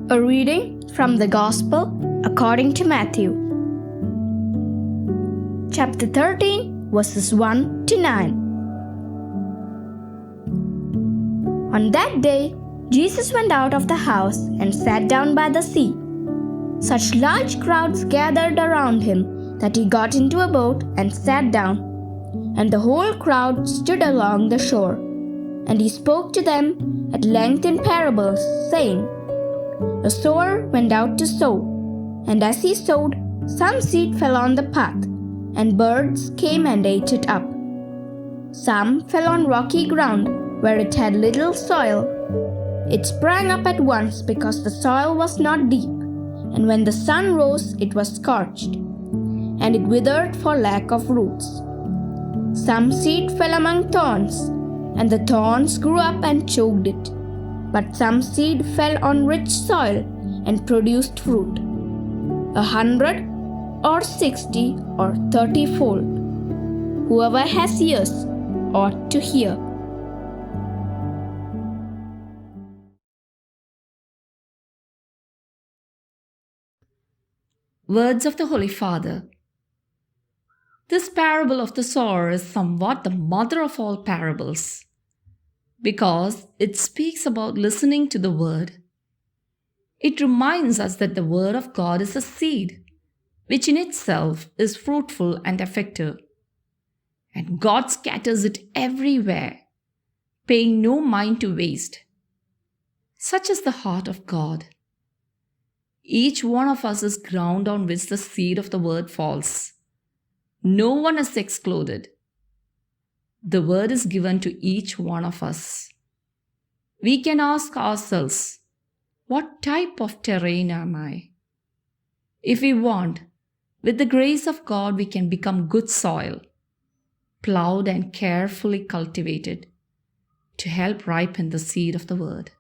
A reading from the Gospel according to Matthew. Chapter 13, verses 1 to 9. On that day, Jesus went out of the house and sat down by the sea. Such large crowds gathered around him that he got into a boat and sat down, and the whole crowd stood along the shore. And he spoke to them at length in parables, saying, A sower went out to sow, and as he sowed, some seed fell on the path, and birds came and ate it up. Some fell on rocky ground, where it had little soil. It sprang up at once because the soil was not deep, and when the sun rose, it was scorched, and it withered for lack of roots. Some seed fell among thorns, and the thorns grew up and choked it. But some seed fell on rich soil and produced fruit, 100 or 60 or 30-fold. Whoever has ears ought to hear. Words of the Holy Father. This parable of the sower is somewhat the mother of all parables, because it speaks about listening to the Word. It reminds us that the Word of God is a seed, which in itself is fruitful and effective. And God scatters it everywhere, paying no mind to waste. Such is the heart of God. Each one of us is ground on which the seed of the Word falls. No one is excluded. The Word is given to each one of us. We can ask ourselves, what type of terrain am I? If we want, with the grace of God, we can become good soil, plowed and carefully cultivated to help ripen the seed of the Word.